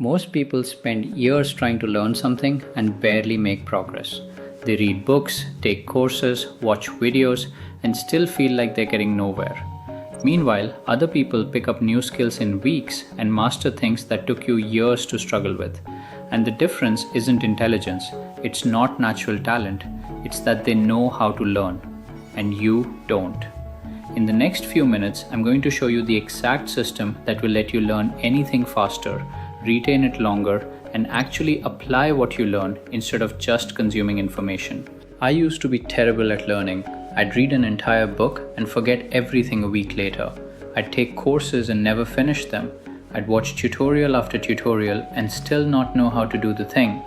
Most people spend years trying to learn something and barely make progress. They read books, take courses, watch videos, and still feel like they're getting nowhere. Meanwhile, other people pick up new skills in weeks and master things that took you years to struggle with. And the difference isn't intelligence, it's not natural talent, it's that they know how to learn. And you don't. In the next few minutes, I'm going to show you the exact system that will let you learn anything faster, retain it longer, and actually apply what you learn instead of just consuming information. I used to be terrible at learning. I'd read an entire book and forget everything a week later. I'd take courses and never finish them. I'd watch tutorial after tutorial and still not know how to do the thing.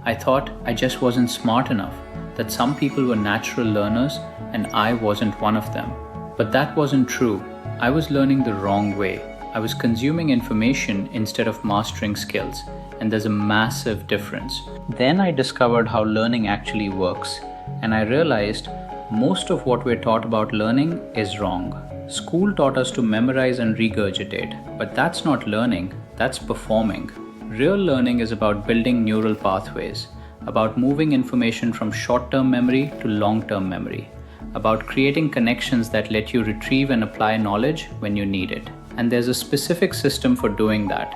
I thought I just wasn't smart enough, that some people were natural learners and I wasn't one of them. But that wasn't true. I was learning the wrong way. I was consuming information instead of mastering skills, and there's a massive difference. Then I discovered how learning actually works, and I realized most of what we're taught about learning is wrong. School taught us to memorize and regurgitate, but that's not learning, that's performing. Real learning is about building neural pathways, about moving information from short-term memory to long-term memory, about creating connections that let you retrieve and apply knowledge when you need it. And there's a specific system for doing that.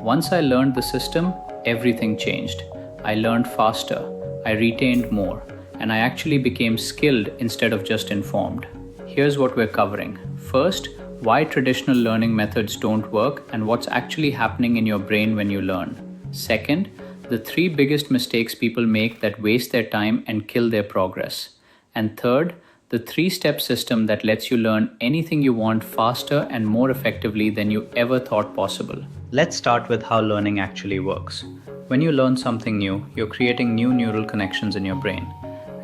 Once I learned the system, everything changed. I learned faster, I retained more, and I actually became skilled instead of just informed. Here's what we're covering. First, why traditional learning methods don't work and what's actually happening in your brain when you learn. Second, the 3 biggest mistakes people make that waste their time and kill their progress. And third, the 3-step system that lets you learn anything you want faster and more effectively than you ever thought possible. Let's start with how learning actually works. When you learn something new, you're creating new neural connections in your brain.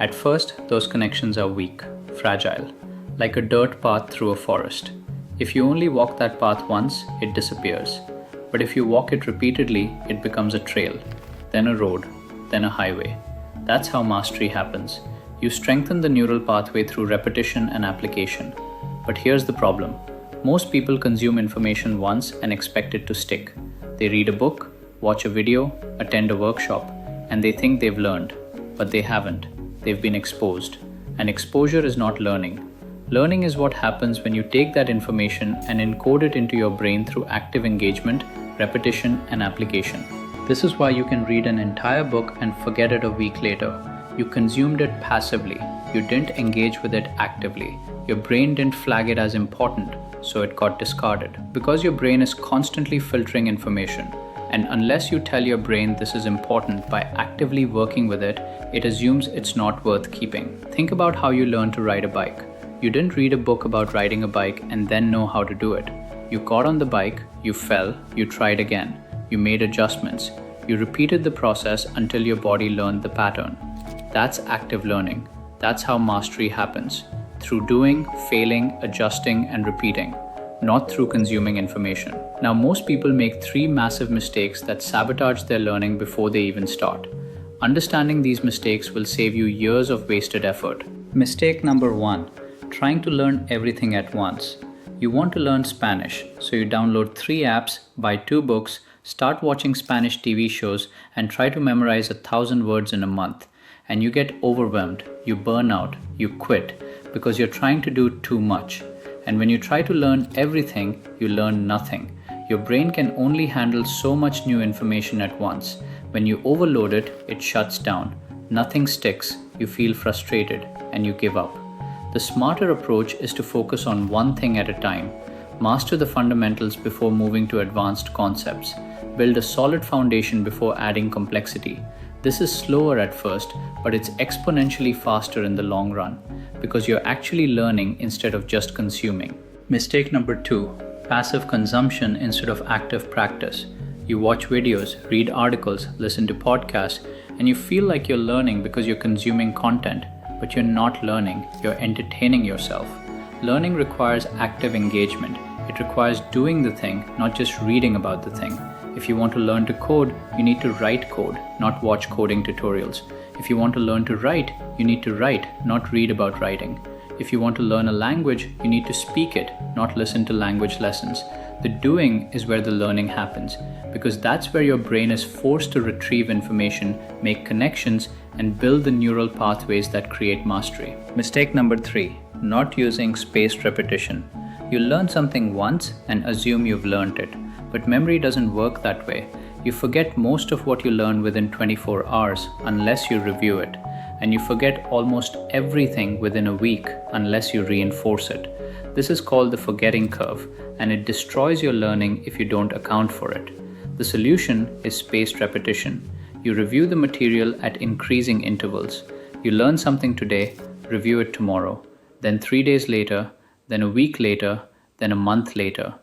At first, those connections are weak, fragile, like a dirt path through a forest. If you only walk that path once, it disappears. But if you walk it repeatedly, it becomes a trail, then a road, then a highway. That's how mastery happens. You strengthen the neural pathway through repetition and application. But here's the problem. Most people consume information once and expect it to stick. They read a book, watch a video, attend a workshop, and they think they've learned. But they haven't. They've been exposed. And exposure is not learning. Learning is what happens when you take that information and encode it into your brain through active engagement, repetition, and application. This is why you can read an entire book and forget it a week later. You consumed it passively. You didn't engage with it actively. Your brain didn't flag it as important, so it got discarded. Because your brain is constantly filtering information, and unless you tell your brain this is important by actively working with it, it assumes it's not worth keeping. Think about how you learned to ride a bike. You didn't read a book about riding a bike and then know how to do it. You got on the bike, you fell, you tried again, you made adjustments. You repeated the process until your body learned the pattern. That's active learning. That's how mastery happens. Through doing, failing, adjusting, and repeating, not through consuming information. Now, most people make 3 massive mistakes that sabotage their learning before they even start. Understanding these mistakes will save you years of wasted effort. Mistake number 1, trying to learn everything at once. You want to learn Spanish, so you download 3 apps, buy 2 books, start watching Spanish TV shows, and try to memorize 1,000 words in a month. And you get overwhelmed, you burn out, you quit, because you're trying to do too much. And when you try to learn everything, you learn nothing. Your brain can only handle so much new information at once. When you overload it, it shuts down. Nothing sticks, you feel frustrated, and you give up. The smarter approach is to focus on one thing at a time. Master the fundamentals before moving to advanced concepts. Build a solid foundation before adding complexity. This is slower at first, but it's exponentially faster in the long run because you're actually learning instead of just consuming. Mistake number 2, passive consumption instead of active practice. You watch videos, read articles, listen to podcasts, and you feel like you're learning because you're consuming content, but you're not learning, you're entertaining yourself. Learning requires active engagement. It requires doing the thing, not just reading about the thing. If you want to learn to code, you need to write code, not watch coding tutorials. If you want to learn to write, you need to write, not read about writing. If you want to learn a language, you need to speak it, not listen to language lessons. The doing is where the learning happens, because that's where your brain is forced to retrieve information, make connections, and build the neural pathways that create mastery. Mistake number 3, not using spaced repetition. You learn something once and assume you've learned it, but memory doesn't work that way. You forget most of what you learn within 24 hours unless you review it, and you forget almost everything within a week unless you reinforce it. This is called the forgetting curve, and it destroys your learning if you don't account for it. The solution is spaced repetition. You review the material at increasing intervals. You learn something today, review it tomorrow, then 3 days later, then a week later, then a month later.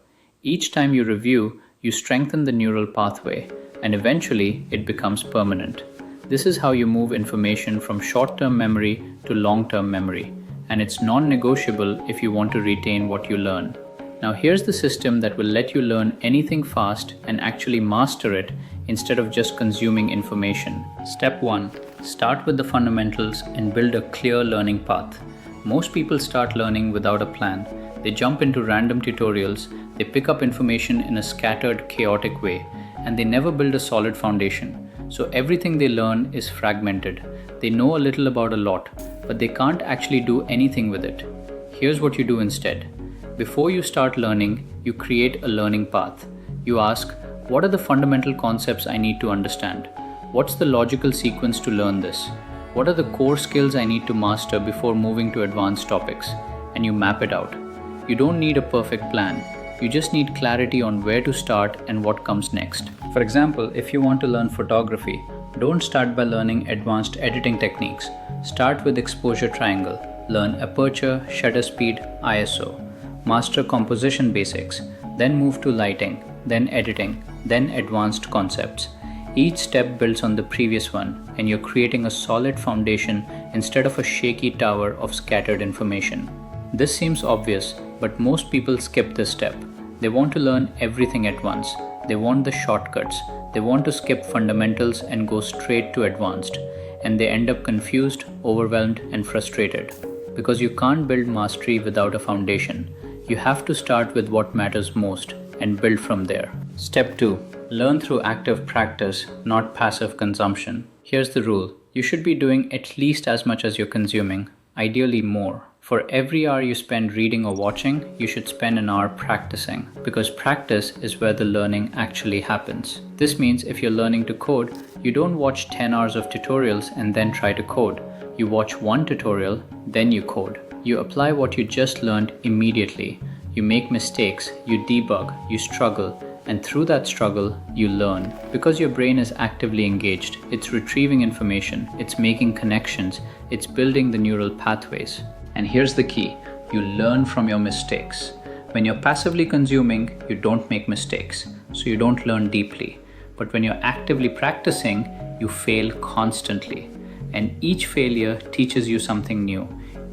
Each time you review, you strengthen the neural pathway, and eventually it becomes permanent. This is how you move information from short-term memory to long-term memory, and it's non-negotiable if you want to retain what you learn. Now here's the system that will let you learn anything fast and actually master it instead of just consuming information. Step 1. Start with the fundamentals and build a clear learning path. Most people start learning without a plan. They jump into random tutorials, they pick up information in a scattered, chaotic way, and they never build a solid foundation. So everything they learn is fragmented. They know a little about a lot, but they can't actually do anything with it. Here's what you do instead. Before you start learning, you create a learning path. You ask, what are the fundamental concepts I need to understand? What's the logical sequence to learn this? What are the core skills I need to master before moving to advanced topics? And you map it out. You don't need a perfect plan. You just need clarity on where to start and what comes next. For example, if you want to learn photography, don't start by learning advanced editing techniques. Start with exposure triangle. Learn aperture, shutter speed, ISO. Master composition basics, then move to lighting, then editing, then advanced concepts. Each step builds on the previous one, and you're creating a solid foundation instead of a shaky tower of scattered information. This seems obvious, but most people skip this step. They want to learn everything at once. They want the shortcuts. They want to skip fundamentals and go straight to advanced, and they end up confused, overwhelmed, and frustrated. Because you can't build mastery without a foundation. You have to start with what matters most and build from there. Step 2. Learn through active practice, not passive consumption. Here's the rule. You should be doing at least as much as you're consuming, ideally more. For every hour you spend reading or watching, you should spend an hour practicing, because practice is where the learning actually happens. This means if you're learning to code, you don't watch 10 hours of tutorials and then try to code. You watch one tutorial, then you code. You apply what you just learned immediately. You make mistakes, you debug, you struggle, and through that struggle, you learn. Because your brain is actively engaged, it's retrieving information, it's making connections, it's building the neural pathways. And here's the key, you learn from your mistakes. When you're passively consuming, you don't make mistakes, so you don't learn deeply. But when you're actively practicing, you fail constantly. And each failure teaches you something new.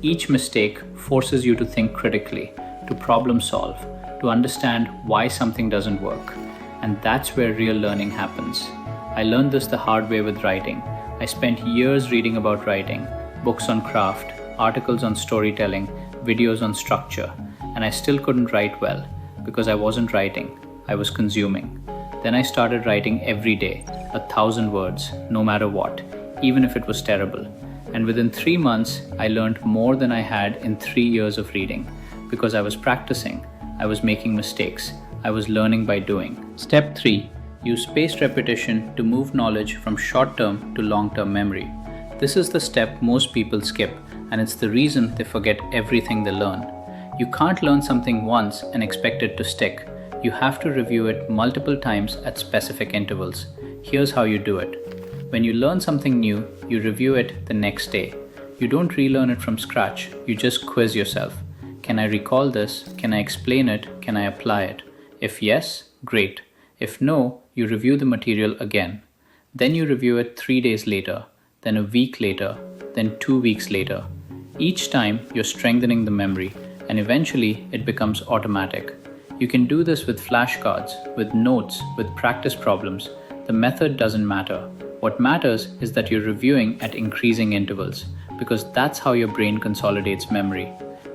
Each mistake forces you to think critically, to problem solve, to understand why something doesn't work. And that's where real learning happens. I learned this the hard way with writing. I spent years reading about writing, books on craft, articles on storytelling, videos on structure, and I still couldn't write well because I wasn't writing, I was consuming. Then I started writing every day, 1,000 words, no matter what, even if it was terrible. And within 3 months, I learned more than I had in 3 years of reading, because I was practicing, I was making mistakes, I was learning by doing. Step 3. Use spaced repetition to move knowledge from short-term to long-term memory. This is the step most people skip, and it's the reason they forget everything they learn. You can't learn something once and expect it to stick. You have to review it multiple times at specific intervals. Here's how you do it. When you learn something new, you review it the next day. You don't relearn it from scratch, you just quiz yourself. Can I recall this? Can I explain it? Can I apply it? If yes, great. If no, you review the material again. Then you review it 3 days later, then a week later, then 2 weeks later. Each time, you're strengthening the memory, and eventually it becomes automatic. You can do this with flashcards, with notes, with practice problems. The method doesn't matter. What matters is that you're reviewing at increasing intervals, because that's how your brain consolidates memory.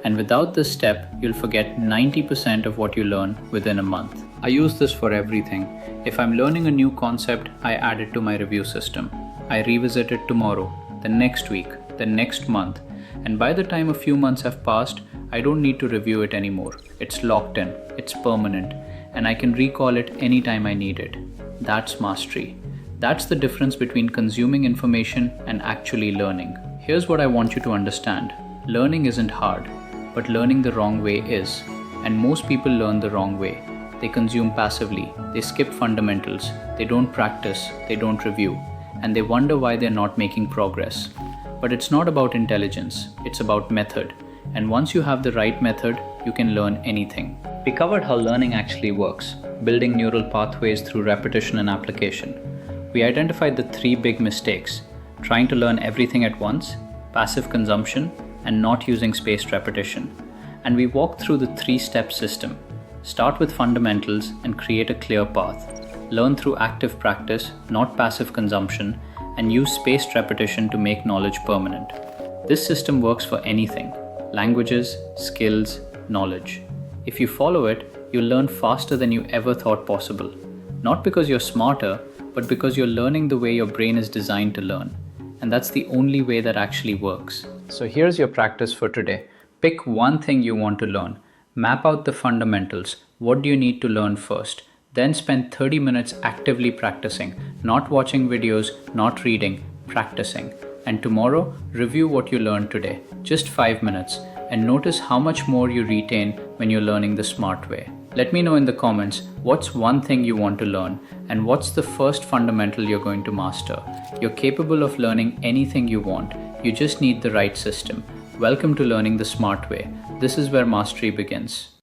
And without this step, you'll forget 90% of what you learn within a month. I use this for everything. If I'm learning a new concept, I add it to my review system. I revisit it tomorrow, the next week, the next month. And by the time a few months have passed, I don't need to review it anymore. It's locked in, it's permanent, and I can recall it anytime I need it. That's mastery. That's the difference between consuming information and actually learning. Here's what I want you to understand. Learning isn't hard, but learning the wrong way is. And most people learn the wrong way. They consume passively, they skip fundamentals, they don't practice, they don't review, and they wonder why they're not making progress. But it's not about intelligence, it's about method. And once you have the right method, you can learn anything. We covered how learning actually works, building neural pathways through repetition and application. We identified the 3 big mistakes: trying to learn everything at once, passive consumption, and not using spaced repetition. And we walked through the 3-step system. Start with fundamentals and create a clear path. Learn through active practice, not passive consumption, and use spaced repetition to make knowledge permanent. This system works for anything: languages, skills, knowledge. If you follow it, you'll learn faster than you ever thought possible. Not because you're smarter, but because you're learning the way your brain is designed to learn. And that's the only way that actually works. So here's your practice for today. Pick one thing you want to learn. Map out the fundamentals. What do you need to learn first? Then spend 30 minutes actively practicing, not watching videos, not reading, practicing. And tomorrow, review what you learned today, just 5 minutes, and notice how much more you retain when you're learning the smart way. Let me know in the comments what's one thing you want to learn and what's the first fundamental you're going to master. You're capable of learning anything you want. You just need the right system. Welcome to learning the smart way. This is where mastery begins.